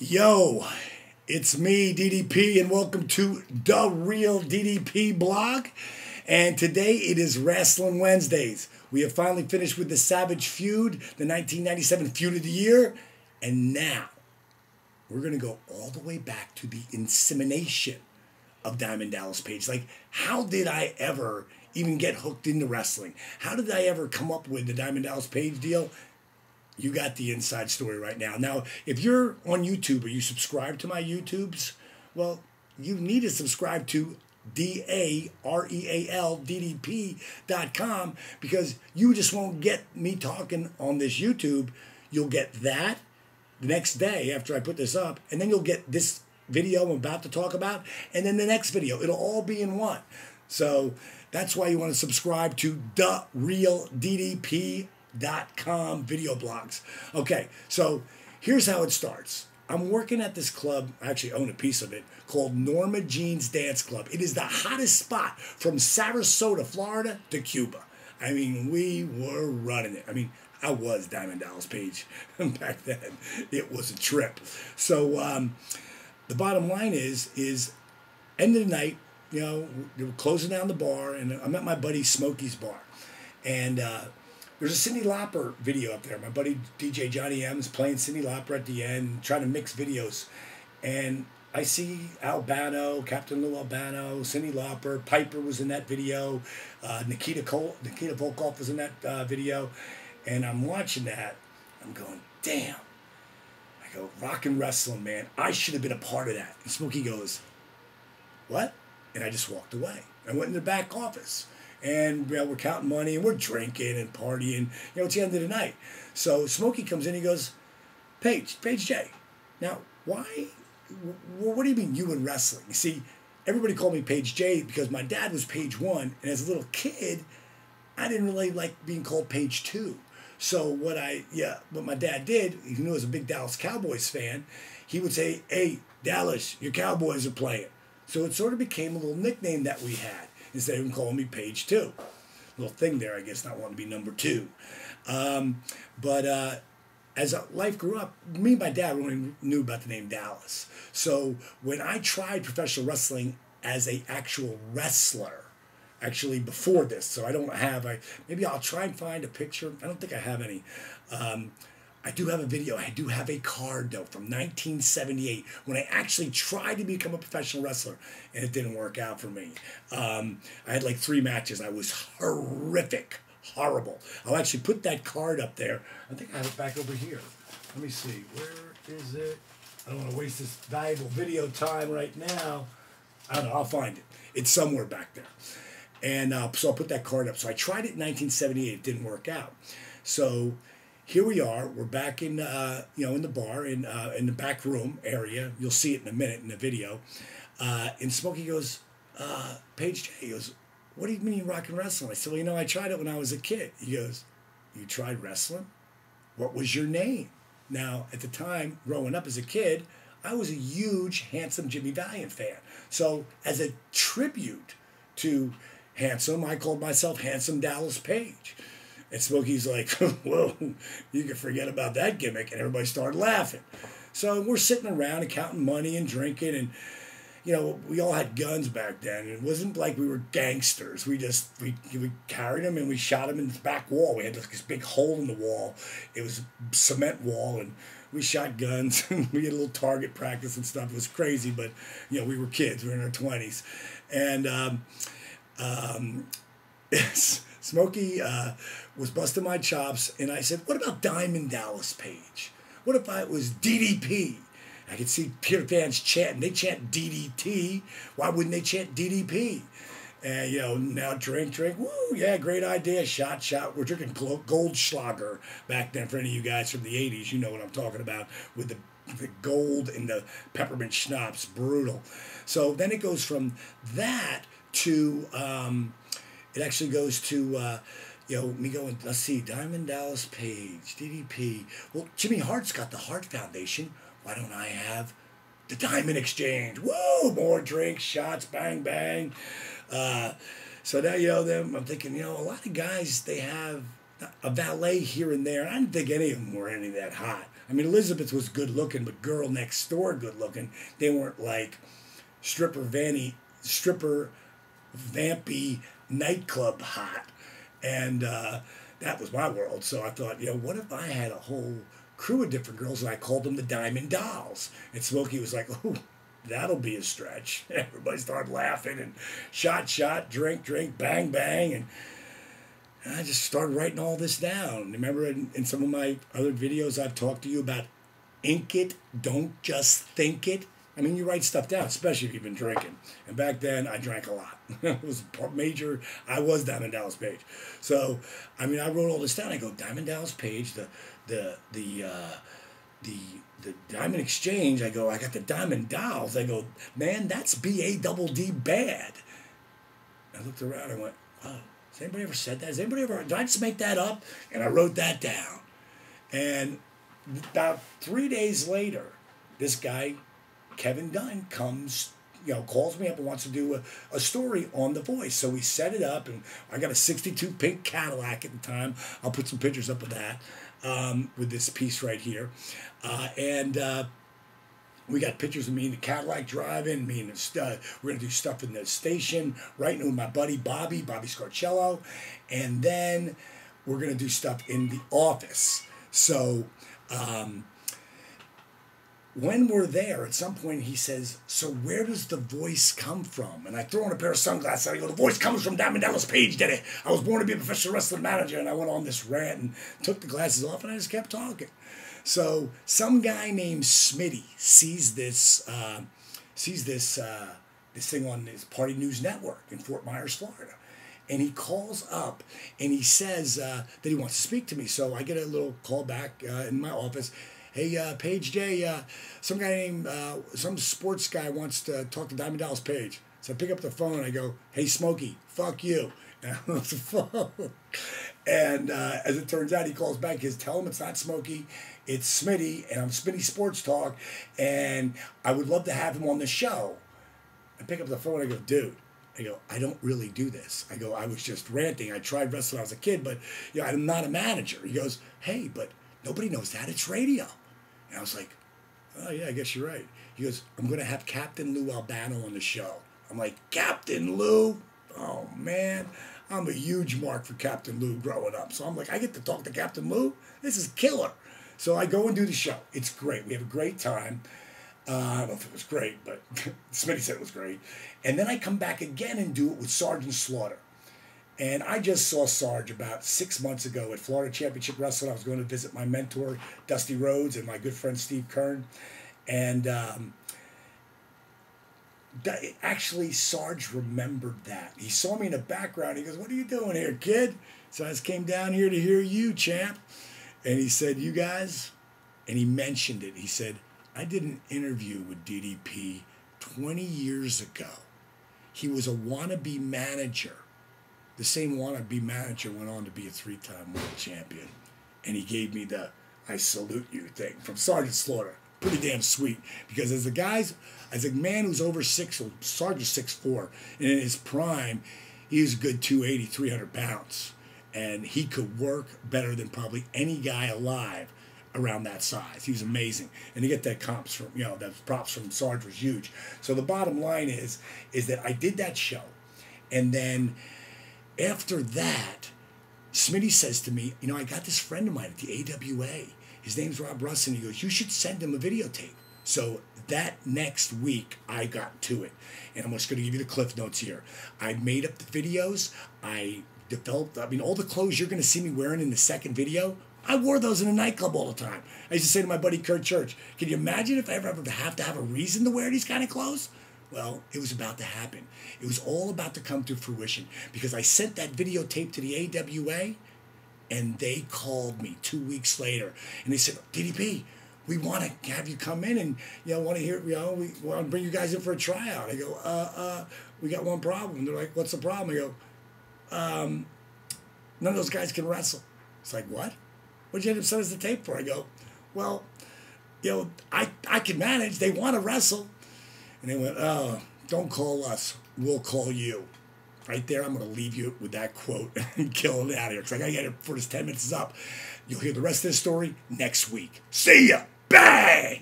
Yo, it's me, DDP, and welcome to The Real DDP blog. And today it is Wrasslin Wednesdays. We have finally finished with the Savage feud, the 1997 feud of the year. And now we're going to go all the way back to the insemination of Diamond Dallas Page. Like, how did I ever even get hooked into wrestling? How did I ever come up with the Diamond Dallas Page deal? You got the inside story right now. Now, if you're on YouTube or you subscribe to my YouTubes, well, you need to subscribe to DDP.com because you just won't get me talking on this YouTube. You'll get that the next day after I put this up, and then you'll get this video I'm about to talk about, and then the next video. It'll all be in one. So that's why you want to subscribe to The Real DDP.com video blogs. Okay, so here's how it starts. I'm working at this club, I actually own a piece of it, called Norma Jean's Dance Club. It is the hottest spot from Sarasota, Florida to Cuba. I mean, we were running it. I mean, I was Diamond Dallas Page back then. It was a trip. So the bottom line is end of the night, you know, they were closing down the bar, and I'm at my buddy Smokey's bar. And there's a Cyndi Lauper video up there. My buddy DJ Johnny M is playing Cyndi Lauper at the end, trying to mix videos. And I see Albano, Captain Lou Albano, Cyndi Lauper, Piper was in that video, Nikita Volkov was in that video. And I'm watching that. I'm going, damn. I go, rock and wrestling, man. I should have been a part of that. And Smokey goes, what? And I just walked away. I went in the back office. And you know, we're counting money and we're drinking and partying. You know, it's the end of the night. So Smokey comes in, he goes, Page J. Now, why? What do you mean you in wrestling? You see, everybody called me Page J because my dad was Page 1, and as a little kid, I didn't really like being called Page 2. So what my dad did, he knew I was a big Dallas Cowboys fan, he would say, hey, Dallas, your Cowboys are playing. So it sort of became a little nickname that we had, instead of him calling me Page 2. Little thing there, I guess, not wanting to be number 2. But as life grew up, me and my dad only knew about the name Dallas. So when I tried professional wrestling as an actual wrestler, actually before this, so I don't have, maybe I'll try and find a picture. I don't think I have any. I do have a video. I do have a card, though, from 1978 when I actually tried to become a professional wrestler, and it didn't work out for me. I had like 3 matches. I was horrific, horrible. I'll actually put that card up there. I think I have it back over here. Let me see. Where is it? I don't want to waste this valuable video time right now. I don't know. I'll find it. It's somewhere back there. And so I'll put that card up. So I tried it in 1978. It didn't work out. So here we are. We're back in, in the bar, in the back room area. You'll see it in a minute in the video. And Smokey goes, Page J, he goes, what do you mean rock and wrestling? I said, well, I tried it when I was a kid. He goes, you tried wrestling? What was your name? Now, at the time, growing up as a kid, I was a huge Handsome Jimmy Valiant fan. So as a tribute to Handsome, I called myself Handsome Dallas Page. And Smokey's like, whoa, you can forget about that gimmick. And everybody started laughing. So we're sitting around and counting money and drinking. And, we all had guns back then. It wasn't like we were gangsters. We carried them and we shot them in the back wall. We had this big hole in the wall. It was a cement wall. And we shot guns. We had a little target practice and stuff. It was crazy. But, we were kids. We were in our 20s. And Smokey was busting my chops, and I said, what about Diamond Dallas Page? What if it was DDP? I could see Peter fans chanting. They chant DDT. Why wouldn't they chant DDP? And, now drink. Woo, yeah, great idea. Shot. We're drinking Goldschlager back then. For any of you guys from the 80s, you know what I'm talking about, with the gold and the peppermint schnapps. Brutal. So then it goes from that to... it actually goes to, me going, let's see, Diamond Dallas Page, DDP. Well, Jimmy Hart's got the Hart Foundation. Why don't I have the Diamond Exchange? Whoa, more drinks, shots, bang, bang. So now, I'm thinking, a lot of guys, they have a valet here and there. I didn't think any of them were any that hot. I mean, Elizabeth was good looking, but girl next door good looking. They weren't like stripper vampy nightclub hot. And that was my world. So I thought, what if I had a whole crew of different girls and I called them the Diamond Dolls? And Smokey was like, oh, that'll be a stretch. Everybody started laughing and shot, drink, bang, bang. And I just started writing all this down. Remember in some of my other videos I've talked to you about ink it, don't just think it. I mean, you write stuff down, especially if you've been drinking. And back then, I drank a lot. It was major. I was Diamond Dallas Page. So, I mean, I wrote all this down. I go, Diamond Dallas Page, the Diamond Exchange. I go, I got the Diamond Dolls. I go, man, that's B-A-double-D bad. I looked around and went, oh, has anybody ever said that? Has anybody ever, did I just make that up? And I wrote that down. And about 3 days later, this guy, Kevin Dunn, comes, calls me up and wants to do a story on The Voice. So we set it up, and I got a 62 pink Cadillac at the time. I'll put some pictures up of that with this piece right here. And we got pictures of me in the Cadillac driving, me and we're going to do stuff in the station, writing with my buddy Bobby Scarcello. And then we're going to do stuff in the office. So when we're there, at some point he says, so where does The Voice come from? And I throw on a pair of sunglasses and I go, The Voice comes from Diamond Dallas Page, did it? I was born to be a professional wrestling manager. And I went on this rant and took the glasses off and I just kept talking. So some guy named Smitty sees this thing on his Party News Network in Fort Myers, Florida. And he calls up and he says that he wants to speak to me. So I get a little call back in my office. Hey, Page J, some guy named, some sports guy wants to talk to Diamond Dallas Page. So I pick up the phone and I go, hey, Smokey, fuck you. And I hung up the phone. And as it turns out, he calls back. He says, tell him it's not Smokey, it's Smitty, and I'm Smitty Sports Talk, and I would love to have him on the show. I pick up the phone and I go, dude, I don't really do this. I go, I was just ranting. I tried wrestling when I was a kid, but I'm not a manager. He goes, hey, but nobody knows that. It's radio. And I was like, oh, yeah, I guess you're right. He goes, I'm going to have Captain Lou Albano on the show. I'm like, Captain Lou? Oh, man. I'm a huge mark for Captain Lou growing up. So I'm like, I get to talk to Captain Lou? This is killer. So I go and do the show. It's great. We have a great time. I don't know if it was great, but Smitty said it was great. And then I come back again and do it with Sgt Slaughter. And I just saw Sarge about 6 months ago at Florida Championship Wrestling. I was going to visit my mentor, Dusty Rhodes, and my good friend, Steve Kern. And actually, Sarge remembered that. He saw me in the background. He goes, what are you doing here, kid? So I just came down here to hear you, champ. And he said, you guys, and he mentioned it. He said, I did an interview with DDP 20 years ago. He was a wannabe manager. The same wannabe manager went on to be a 3-time world champion. And he gave me the I salute you thing from Sgt Slaughter. Pretty damn sweet. Because as a man who's over 6, Sarge's 6'4", and in his prime, he was a good 280, 300 pounds. And he could work better than probably any guy alive around that size. He was amazing. And to get that props from Sarge was huge. So the bottom line is that I did that show. And then after that, Smitty says to me, I got this friend of mine at the AWA. His name's Rob Russin. He goes, you should send him a videotape. So that next week, I got to it. And I'm just going to give you the cliff notes here. I made up the videos. I developed, all the clothes you're going to see me wearing in the second video, I wore those in a nightclub all the time. I used to say to my buddy Kurt Church, can you imagine if I ever have to have a reason to wear these kind of clothes? Well, it was about to happen. It was all about to come to fruition because I sent that videotape to the AWA and they called me 2 weeks later and they said, DDP, we want to have you come in and, want to hear, we want to bring you guys in for a tryout. I go, we got one problem. They're like, what's the problem? I go, none of those guys can wrestle. It's like, what? What'd you end up sending us the tape for? I go, well, I can manage. They want to wrestle. And they went, oh, don't call us. We'll call you. Right there, I'm going to leave you with that quote and kill it out of here. Because I got to get it before this 10 minutes is up. You'll hear the rest of the story next week. See ya! Bang!